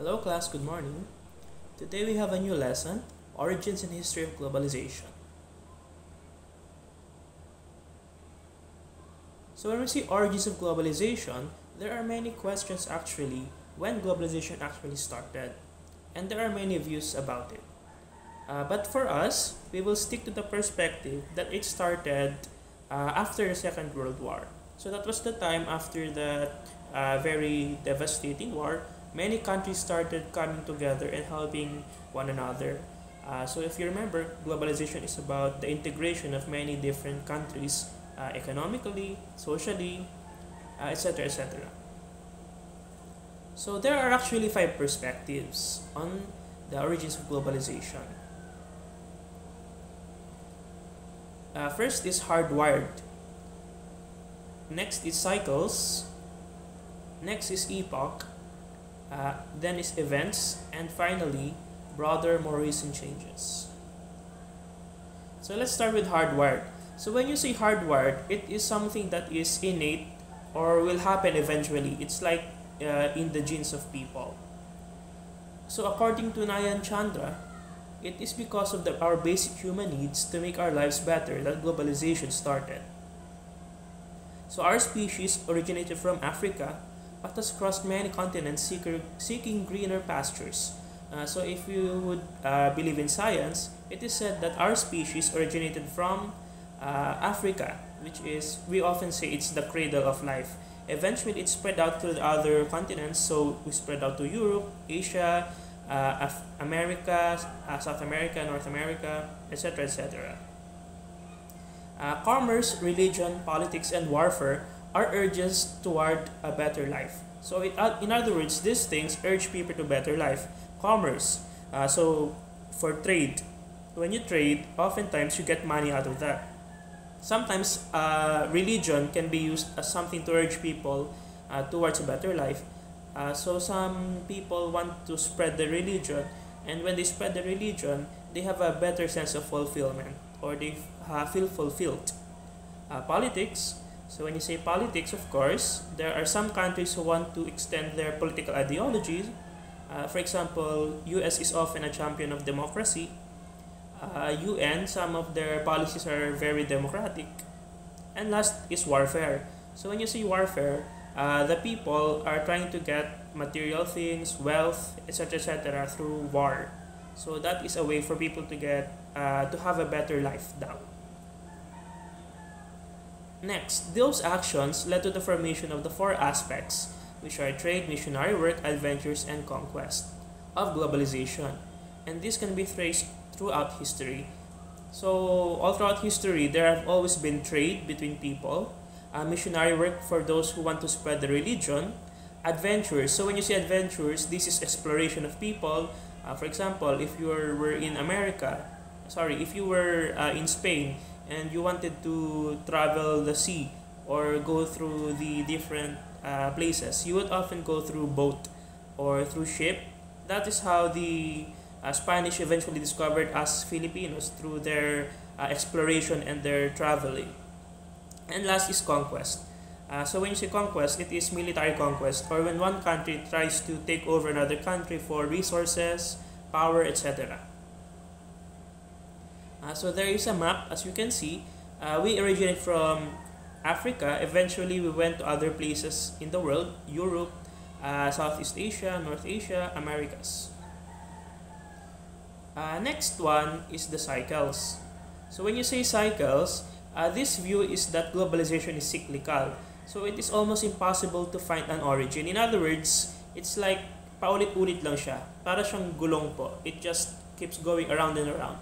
Hello class, good morning. Today we have a new lesson, Origins and History of Globalization. So when we see origins of globalization, there are many questions actually when globalization actually started. And there are many views about it. But for us, we will stick to the perspective that it started after the Second World War. So that was the time after that very devastating war. Many countries started coming together and helping one another. So if you remember, globalization is about the integration of many different countries economically, socially, etc. etc. So there are actually 5 perspectives on the origins of globalization. First is hardwired. Next is cycles. Next is epoch. Then is events. And finally, broader, more recent changes. So let's start with hardwired. So when you say hardwired, it is something that is innate or will happen eventually. It's like in the genes of people. So according to Nayan Chandra, it is because of our basic human needs to make our lives better that globalization started. So our species originated from Africa but has crossed many continents seeking greener pastures. So if you would believe in science, it is said that our species originated from Africa, which is, we often say it's the cradle of life. Eventually it spread out to the other continents, so we spread out to Europe, Asia, America, South America, North America, etc. etc. Commerce, religion, politics, and warfare are urges toward a better life. So in other words, these things urge people to better life. Commerce, so for trade, when you trade, oftentimes you get money out of that. Sometimes religion can be used as something to urge people towards a better life. So some people want to spread the religion, and when they spread the religion, they have a better sense of fulfillment, or they feel fulfilled. Politics, so when you say politics, of course, there are some countries who want to extend their political ideologies. For example, US is often a champion of democracy. UN, some of their policies are very democratic. And last is warfare. So when you say warfare, the people are trying to get material things, wealth, etc. through war. So that is a way for people to get to have a better life now. Next, those actions led to the formation of the 4 aspects, which are trade, missionary work, adventures, and conquest of globalization. And this can be traced throughout history. So all throughout history, there have always been trade between people, missionary work for those who want to spread the religion, adventures. So when you say adventures, this is exploration of people. For example, if you were in if you were in Spain and you wanted to travel the sea or go through the different places, you would often go through boat or through ship. That is how the Spanish eventually discovered us Filipinos, through their exploration and their traveling. And last is conquest. So when you say conquest, it is military conquest, or when one country tries to take over another country for resources, power, etc. So there is a map, as you can see. We originate from Africa. Eventually, we went to other places in the world: Europe, Southeast Asia, North Asia, Americas. Next one is the cycles. So when you say cycles, this view is that globalization is cyclical. So it is almost impossible to find an origin. In other words, it's like paulit-ulit lang siya. Para siyang gulong po. It just keeps going around and around.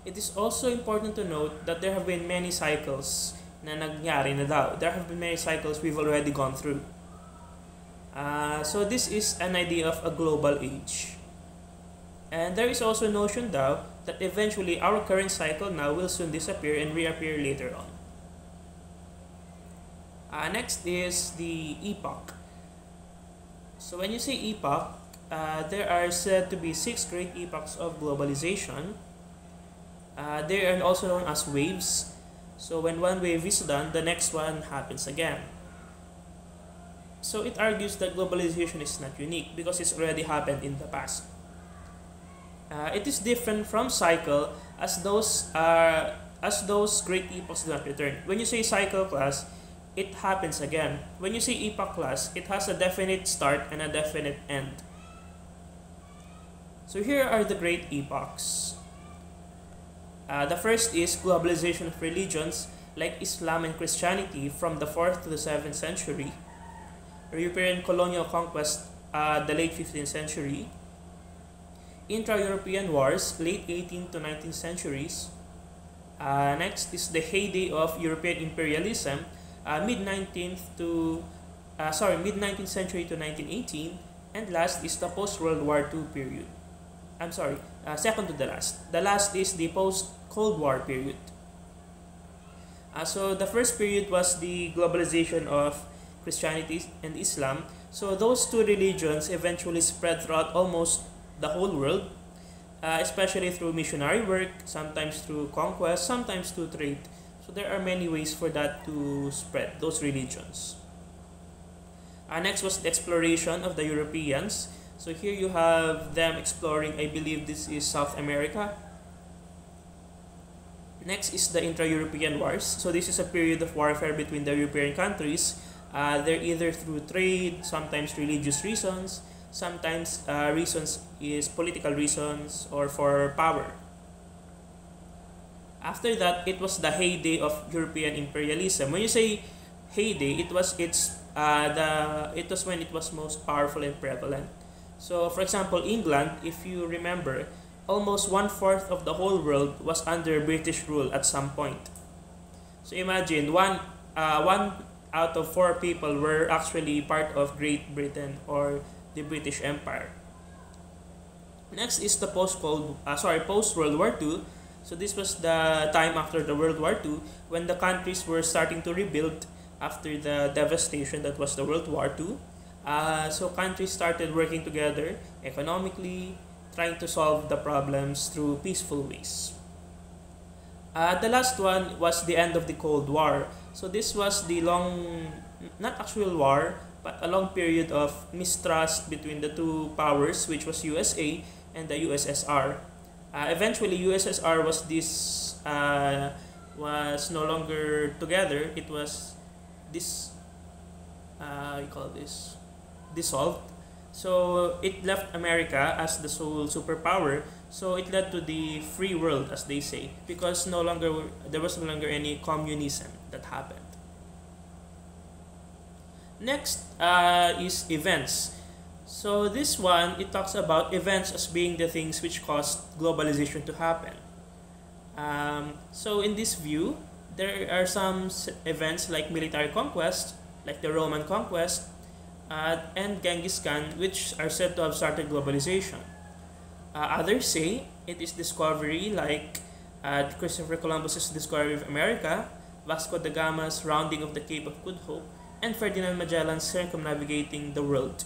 It is also important to note that there have been many cycles na nangyari na daw. There have been many cycles we've already gone through. So this is an idea of a global age. And there is also a notion daw that eventually our current cycle now will soon disappear and reappear later on. Next is the epoch. So when you say epoch, there are said to be 6 great epochs of globalization. They are also known as waves. So when one wave is done, the next one happens again. So it argues that globalization is not unique because it's already happened in the past. It is different from cycle as those great epochs do not return. When you say cycle class, it happens again. When you say epoch class, it has a definite start and a definite end. So here are the great epochs. The first is globalization of religions like Islam and Christianity from the 4th to the 7th century. European colonial conquest, the late 15th century. Intra-European wars, late 18th to 19th centuries. Next is the heyday of European imperialism, mid-19th century to 1918. And last is the post-World War II period. Second to the last. The last is the post-Cold War period. So the first period was the globalization of Christianity and Islam. So those two religions eventually spread throughout almost the whole world, especially through missionary work, sometimes through conquest, sometimes through trade. So there are many ways for that to spread, those religions. Next was the exploration of the Europeans. So here you have them exploring, I believe this is South America. Next is the intra-European wars. So this is a period of warfare between the European countries. They're either through trade, sometimes religious reasons, sometimes reasons is political reasons or for power. After that, it was the heyday of European imperialism. When you say heyday, it was when it was most powerful and prevalent. So, for example, England, if you remember, almost 1/4 of the whole world was under British rule at some point. So imagine one out of 4 people were actually part of Great Britain or the British Empire. Next is the post-World War II. So this was the time after the World War II when the countries were starting to rebuild after the devastation that was the World War II. So countries started working together economically, trying to solve the problems through peaceful ways. The last one was the end of the Cold War. So this was the not actual war, but a long period of mistrust between the two powers, which was USA and the USSR. Eventually, USSR was no longer together. It was dissolved. So it left America as the sole superpower. So it led to the free world, as they say, because there was no longer any communism that happened. Next is events. So this one, it talks about events as being the things which caused globalization to happen. So in this view, there are some events like military conquest, like the Roman conquest, and Genghis Khan, which are said to have started globalization. Others say it is discovery, like Christopher Columbus's discovery of America, Vasco da Gama's rounding of the Cape of Good Hope, and Ferdinand Magellan's circumnavigating the world.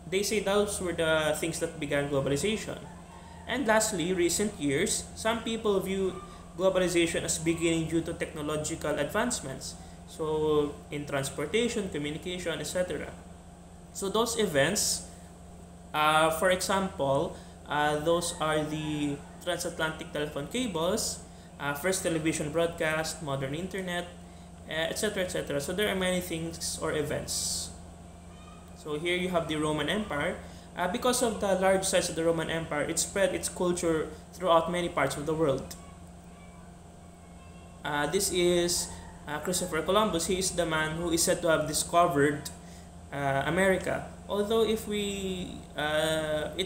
They say those were the things that began globalization. And lastly, recent years, some people view globalization as beginning due to technological advancements. So in transportation, communication, etc. So those events, for example, those are the transatlantic telephone cables, first television broadcast, modern internet, etc. etc. So there are many things or events. So here you have the Roman Empire. Because of the large size of the Roman Empire, it spread its culture throughout many parts of the world. This is Christopher Columbus. He is the man who is said to have discovered America. Although it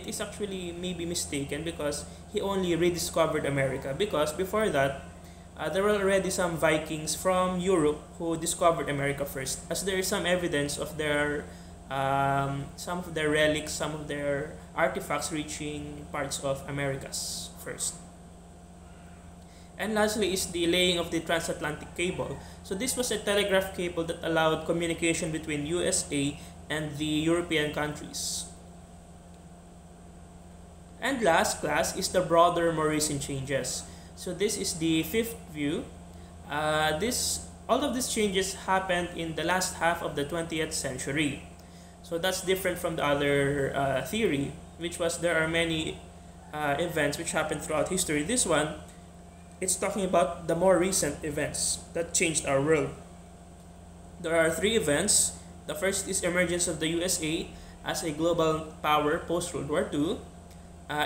is actually maybe mistaken because he only rediscovered America, because before that there were already some Vikings from Europe who discovered America first, as there is some evidence of some of their relics, some of their artifacts reaching parts of Americas first. And lastly is the laying of the transatlantic cable. So this was a telegraph cable that allowed communication between USA and the European countries. And last class is the broader, more recent changes. So this is the fifth view. All of these changes happened in the last half of the 20th century. So that's different from the other theory, which was there are many events which happened throughout history. This one, it's talking about the more recent events that changed our world. There are three events. The first is emergence of the USA as a global power post World War II,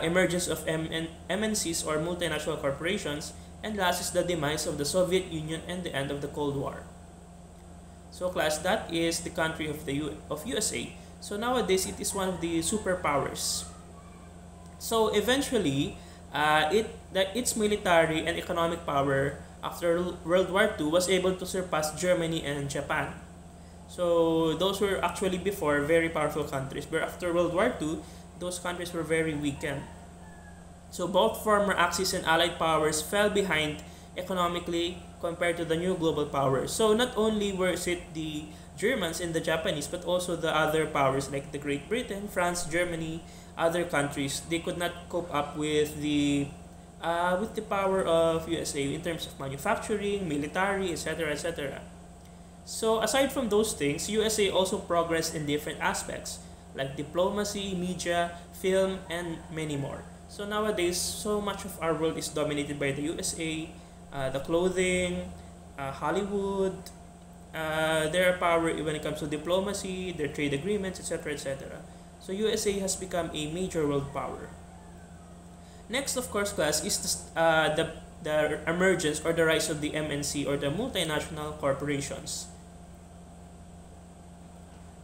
emergence of MNCs or multinational corporations, and last is the demise of the Soviet Union and the end of the Cold War. So class, that is the country of USA. So nowadays it is one of the superpowers. So eventually, its military and economic power after World War II was able to surpass Germany and Japan. So those were actually before very powerful countries, but after World War II, those countries were very weakened. So both former Axis and Allied powers fell behind economically compared to the new global powers. So not only were it the Germans and the Japanese, but also the other powers like the Great Britain, France, Germany, other countries, they could not cope up with the power of USA in terms of manufacturing, military, etc., etc. So aside from those things, USA also progressed in different aspects like diplomacy, media, film, and many more. So nowadays, so much of our world is dominated by the USA, the clothing, Hollywood, their power when it comes to diplomacy, their trade agreements, etc., etc. So USA has become a major world power. Next, of course, class, is the emergence or the rise of the MNC or the multinational corporations.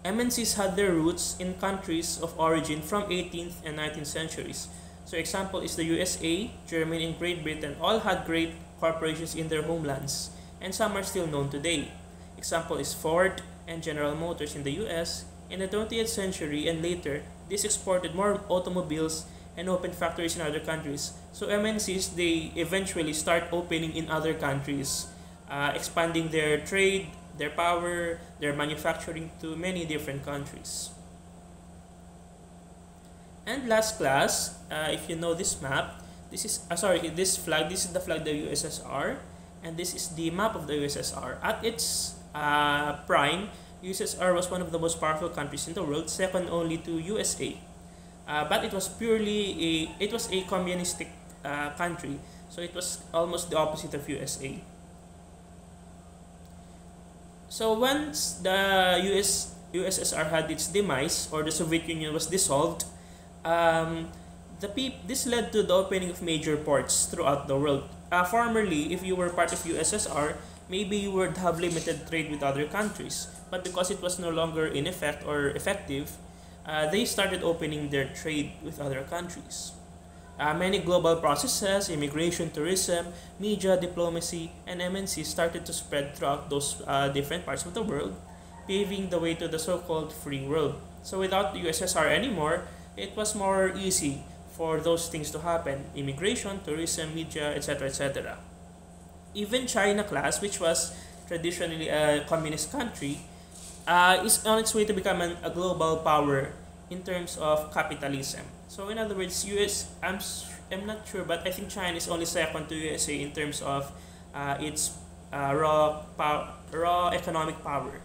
MNCs had their roots in countries of origin from 18th and 19th centuries. So example is the USA, Germany, and Great Britain all had great corporations in their homelands, and some are still known today. Example is Ford and General Motors in the US. In the 20th century and later, this exported more automobiles and opened factories in other countries. So MNCs, they eventually start opening in other countries, expanding their trade, their power, their manufacturing to many different countries. And last class, if you know this map, this is this flag. This is the flag of the USSR, and this is the map of the USSR. At its prime, USSR was one of the most powerful countries in the world, second only to USA. But it was a communistic country, so it was almost the opposite of USA. So once the USSR had its demise, or the Soviet Union was dissolved, this led to the opening of major ports throughout the world. Formerly, if you were part of USSR, maybe you would have limited trade with other countries. But because it was no longer in effect or effective, they started opening their trade with other countries. Many global processes, immigration, tourism, media, diplomacy, and MNC started to spread throughout those different parts of the world, paving the way to the so-called free world. So without the USSR anymore, it was more easy for those things to happen: immigration, tourism, media, etc., etc. Even China, class, which was traditionally a communist country, is on its way to become a global power in terms of capitalism. So in other words, I'm not sure, but I think China is only second to USA in terms of its raw economic power.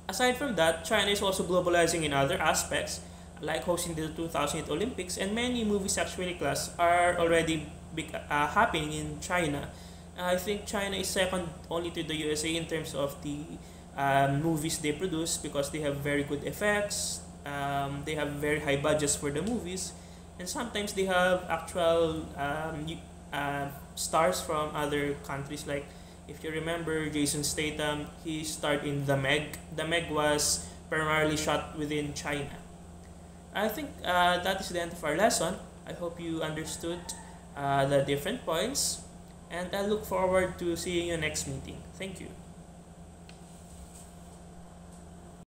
Aside from that, China is also globalizing in other aspects, like hosting the 2008 Olympics, and many movies actually, class, are already happening in China. I think China is second only to the USA in terms of the movies they produce, because they have very good effects, they have very high budgets for the movies, and sometimes they have actual stars from other countries. Like if you remember Jason Statham, he starred in The Meg. The Meg was primarily shot within China. I think that is the end of our lesson. I hope you understood the different points, and I look forward to seeing you next meeting. Thank you.